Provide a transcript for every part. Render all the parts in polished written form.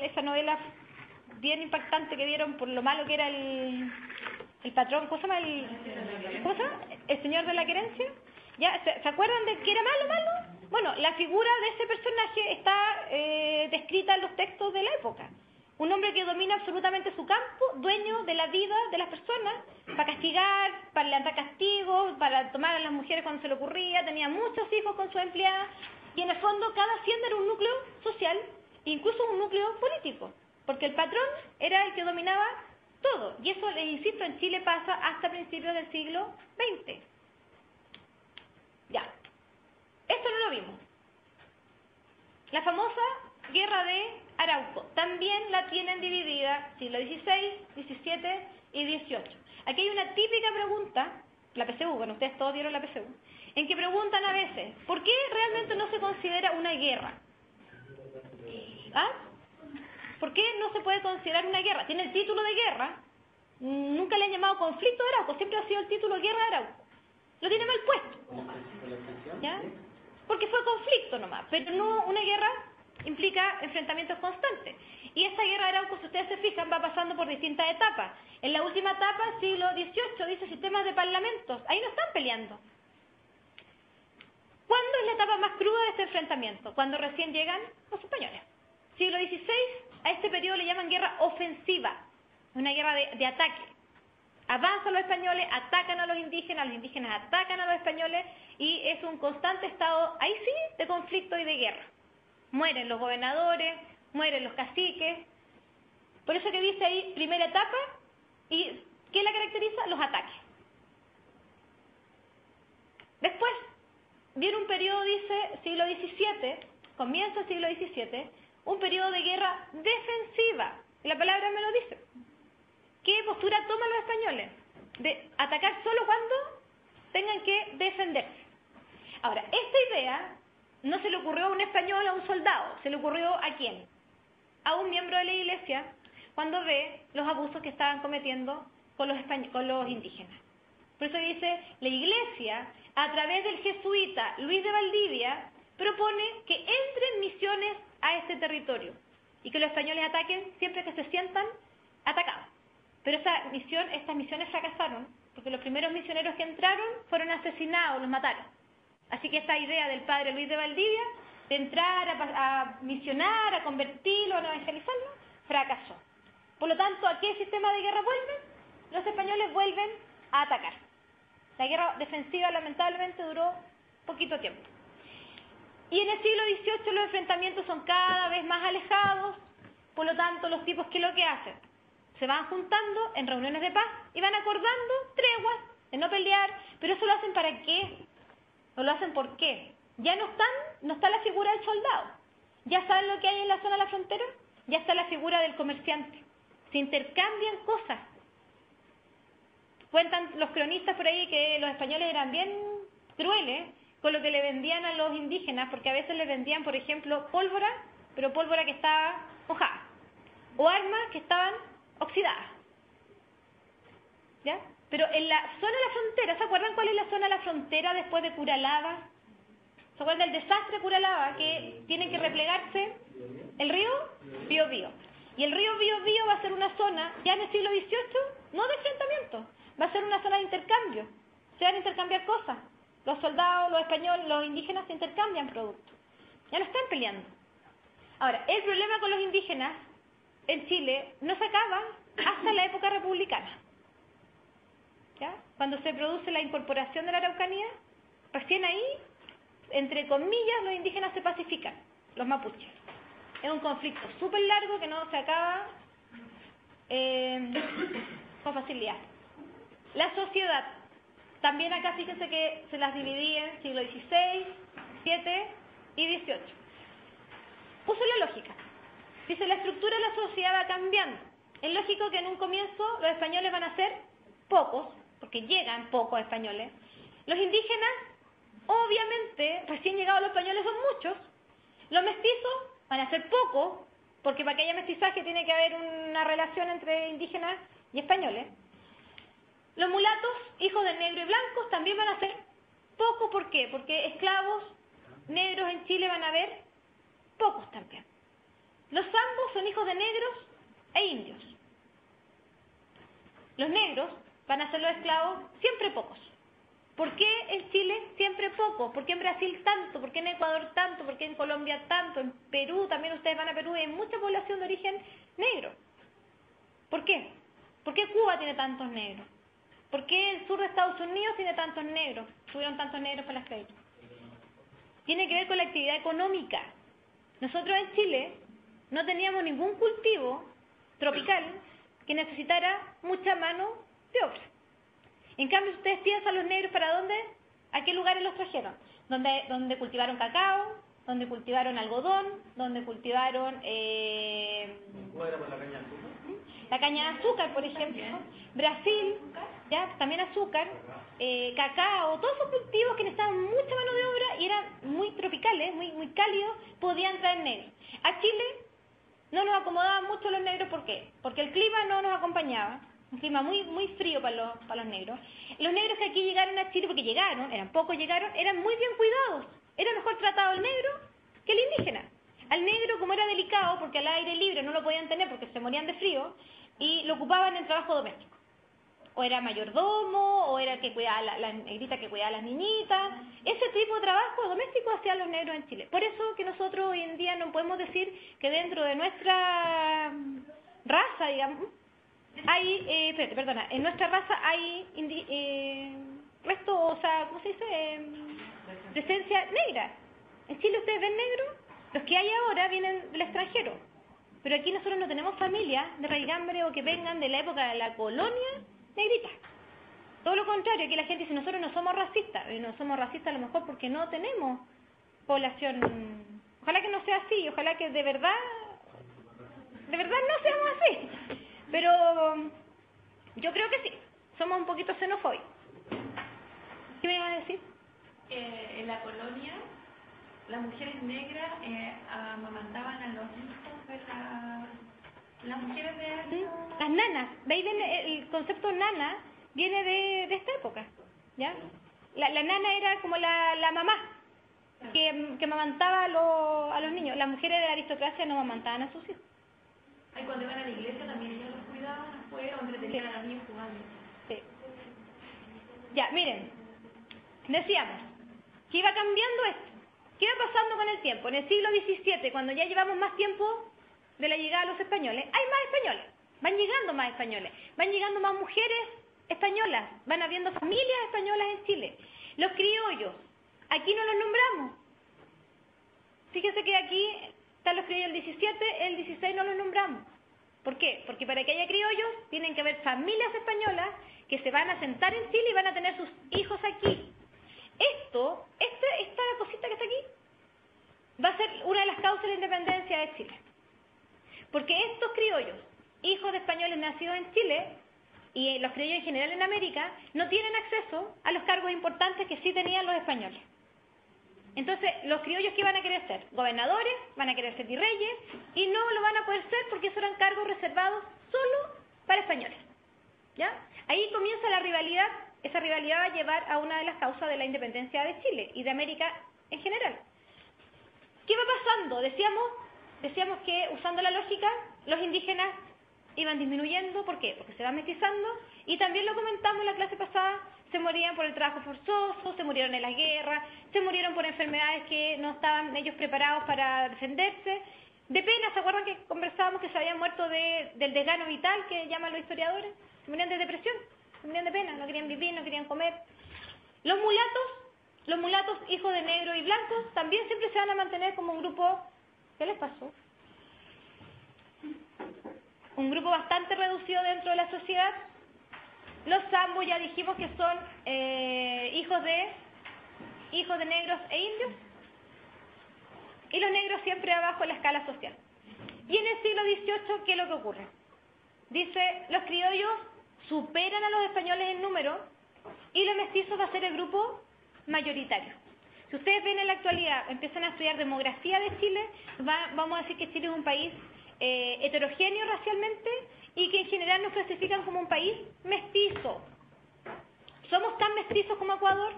esa novela bien impactante que dieron por lo malo que era el patrón, ¿cómo se llama? El señor de la querencia. ¿Ya? ¿Se acuerdan de que era malo? Bueno, la figura de ese personaje está descrita en los textos de la época. Un hombre que domina absolutamente su campo, dueño de la vida de las personas, para castigar, para levantar castigos, para tomar a las mujeres cuando se le ocurría, tenía muchos hijos con sus empleadas, y en el fondo cada hacienda era un núcleo social, incluso un núcleo político, porque el patrón era el que dominaba todo, y eso, les insisto, en Chile pasa hasta principios del siglo XX. Ya, esto no lo vimos. La famosa Guerra de Arauco, también la tienen dividida siglo XVI, XVII y XVIII. Aquí hay una típica pregunta, la PSU, bueno, ustedes todos vieron la PSU, en que preguntan a veces, ¿por qué realmente no se considera una guerra? ¿Ah? ¿Por qué no se puede considerar una guerra? Tiene el título de guerra, nunca le han llamado conflicto de Arauco, siempre ha sido el título Guerra de Arauco. Lo tiene mal puesto, ¿ya? Porque fue conflicto nomás, pero no una guerra implica enfrentamientos constantes. Y esta guerra de Arauco, si ustedes se fijan, va pasando por distintas etapas. En la última etapa, siglo XVIII, dice sistemas de parlamentos. Ahí no están peleando. ¿Cuándo es la etapa más cruda de este enfrentamiento? Cuando recién llegan los españoles. Siglo XVI, a este periodo le llaman guerra ofensiva, una guerra de ataque. Avanzan los españoles, atacan a los indígenas atacan a los españoles, y es un constante estado, ahí sí, de conflicto y de guerra. Mueren los gobernadores, mueren los caciques. Por eso que dice ahí, primera etapa, y ¿qué la caracteriza? Los ataques. Después, viene un periodo, dice, siglo XVII, comienzo del siglo XVII, un periodo de guerra defensiva. Y la palabra me lo dice. ¿Qué postura toman los españoles? De atacar solo cuando tengan que defenderse. Ahora, esta idea no se le ocurrió a un español o a un soldado, se le ocurrió ¿a quién? A un miembro de la iglesia, cuando ve los abusos que estaban cometiendo con los indígenas. Por eso dice, la iglesia, a través del jesuita Luis de Valdivia, propone que entren misiones a este territorio y que los españoles ataquen siempre que se sientan atacados. Pero estas misiones fracasaron, porque los primeros misioneros que entraron fueron asesinados, los mataron. Así que esta idea del padre Luis de Valdivia, de entrar a misionar, a convertirlo, a evangelizarlo, fracasó. Por lo tanto, ¿a qué sistema de guerra vuelven? Los españoles vuelven a atacar. La guerra defensiva, lamentablemente, duró poquito tiempo. Y en el siglo XVIII los enfrentamientos son cada vez más alejados, por lo tanto, los tipos, ¿qué es lo que hacen? Se van juntando en reuniones de paz y van acordando treguas de no pelear, pero eso lo hacen ¿para qué? ¿O lo hacen por qué? Ya no está la figura del soldado. ¿Ya saben lo que hay en la zona de la frontera? Ya está la figura del comerciante. Se intercambian cosas. Cuentan los cronistas por ahí que los españoles eran bien crueles con lo que le vendían a los indígenas, porque a veces les vendían, por ejemplo, pólvora, pero pólvora que estaba mojada, o armas que estaban oxidadas. ¿Ya? Pero en la zona de la frontera, ¿se acuerdan cuál es la zona de la frontera después de Curalaba? ¿Se acuerdan del desastre de Curalaba? Que tienen que replegarse el río Biobío. Y el río Biobío va a ser una zona, ya en el siglo XVIII, no de enfrentamiento, va a ser una zona de intercambio. Se van a intercambiar cosas. Los soldados, los españoles, los indígenas se intercambian productos. Ya no están peleando. Ahora, el problema con los indígenas en Chile no se acaba hasta la época republicana. ¿Ya? Cuando se produce la incorporación de la Araucanía, recién ahí, entre comillas, los indígenas se pacifican, los mapuches. Es un conflicto súper largo que no se acaba con facilidad. La sociedad, también acá fíjense que se las dividí en siglo XVI, XVII y XVIII. Puso la lógica. Dice, la estructura de la sociedad va cambiando. Es lógico que en un comienzo los españoles van a ser pocos, porque llegan pocos españoles. Los indígenas, obviamente, recién llegados los españoles son muchos. Los mestizos van a ser pocos, porque para que haya mestizaje tiene que haber una relación entre indígenas y españoles. Los mulatos, hijos de negro y blancos, también van a ser pocos. ¿Por qué? Porque esclavos negros en Chile van a haber pocos también. Los zambos son hijos de negros e indios. Los negros van a ser los esclavos siempre pocos. ¿Por qué en Chile siempre poco? ¿Por qué en Brasil tanto? ¿Por qué en Ecuador tanto? ¿Por qué en Colombia tanto? En Perú, también ustedes van a Perú, y hay mucha población de origen negro. ¿Por qué? ¿Por qué Cuba tiene tantos negros? ¿Por qué el sur de Estados Unidos tiene tantos negros? Tuvieron tantos negros para la esclavitud. Tiene que ver con la actividad económica. Nosotros en Chile no teníamos ningún cultivo tropical que necesitara mucha mano de obra. En cambio, ustedes piensan los negros, ¿para dónde? ¿A qué lugares los trajeron? Donde cultivaron cacao, donde cultivaron algodón, donde cultivaron la caña de azúcar, por ejemplo. Brasil, ya también azúcar, cacao, todos esos cultivos que necesitaban mucha mano de obra y eran muy tropicales, muy cálidos, podían traer negros. A Chile no nos acomodaban mucho los negros, ¿por qué? Porque el clima no nos acompañaba. Un clima muy frío para los negros. Los negros que aquí llegaron a Chile, porque llegaron, eran pocos, eran muy bien cuidados. Era mejor tratado el negro que el indígena. Al negro, como era delicado, porque al aire libre no lo podían tener porque se morían de frío, y lo ocupaban en trabajo doméstico. O era mayordomo, o era que cuidaba la negrita que cuidaba a las niñitas. Ese tipo de trabajo doméstico hacían los negros en Chile. Por eso que nosotros hoy en día no podemos decir que dentro de nuestra raza, digamos, en nuestra raza hay ¿cómo se dice? Presencia negra. En Chile ustedes ven negros, los que hay ahora vienen del extranjero, pero aquí nosotros no tenemos familia de raigambre o que vengan de la época de la colonia negrita. Todo lo contrario, aquí la gente dice, nosotros no somos racistas, y no somos racistas a lo mejor porque no tenemos población. Ojalá que no sea así, ojalá que de verdad no seamos así. Pero yo creo que sí, somos un poquito xenofóbicos. ¿Qué me ibas a decir? En la colonia, las mujeres negras amamantaban a los hijos de las mujeres de... Las nanas, ¿veis? El concepto nana viene de esta época, ¿ya? La nana era como la mamá que amamantaba a los niños. Las mujeres de la aristocracia no amamantaban a sus hijos. Ay, cuando iban a la iglesia también ellos los cuidaban afuera, o entretenían a los niños jugando. Sí. Ya, miren, decíamos que iba cambiando esto. ¿Qué va pasando con el tiempo? En el siglo XVII, cuando ya llevamos más tiempo de la llegada de los españoles, hay más españoles, van llegando más españoles, van llegando más mujeres españolas, van habiendo familias españolas en Chile. Los criollos, aquí no los nombramos. Fíjense que aquí están los criollos del 17, el 16 no los nombramos. ¿Por qué? Porque para que haya criollos tienen que haber familias españolas que se van a sentar en Chile y van a tener sus hijos aquí. Esta cosita que está aquí, va a ser una de las causas de la independencia de Chile. Porque estos criollos, hijos de españoles nacidos en Chile, y los criollos en general en América, no tienen acceso a los cargos importantes que sí tenían los españoles. Entonces, los criollos que van a querer ser gobernadores, van a querer ser virreyes, y no lo van a poder ser porque esos eran cargos reservados solo para españoles. ¿Ya? Ahí comienza la rivalidad. Esa rivalidad va a llevar a una de las causas de la independencia de Chile y de América en general. ¿Qué va pasando? Decíamos que, usando la lógica, los indígenas iban disminuyendo. ¿Por qué? Porque se van mestizando, y también lo comentamos en la clase pasada, se morían por el trabajo forzoso, se murieron en las guerras, se murieron por enfermedades que no estaban ellos preparados para defenderse. De pena, ¿se acuerdan que conversábamos que se habían muerto del desgano vital, que llaman los historiadores? Se morían de depresión, se morían de pena, no querían vivir, no querían comer. Los mulatos, hijos de negros y blancos, también siempre se van a mantener como un grupo. ¿Qué les pasó? Un grupo bastante reducido dentro de la sociedad. Los zambos ya dijimos que son hijos de negros e indios. Y los negros siempre abajo en la escala social. Y en el siglo XVIII, ¿qué es lo que ocurre? Dice, los criollos superan a los españoles en número y los mestizos va a ser el grupo mayoritario. Si ustedes ven en la actualidad, empiezan a estudiar demografía de Chile, vamos a decir que Chile es un país heterogéneo racialmente y que en general nos clasifican como un país mestizo. ¿Somos tan mestizos como Ecuador?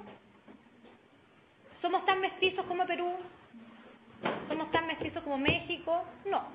¿Somos tan mestizos como Perú? ¿Somos tan mestizos como México? No.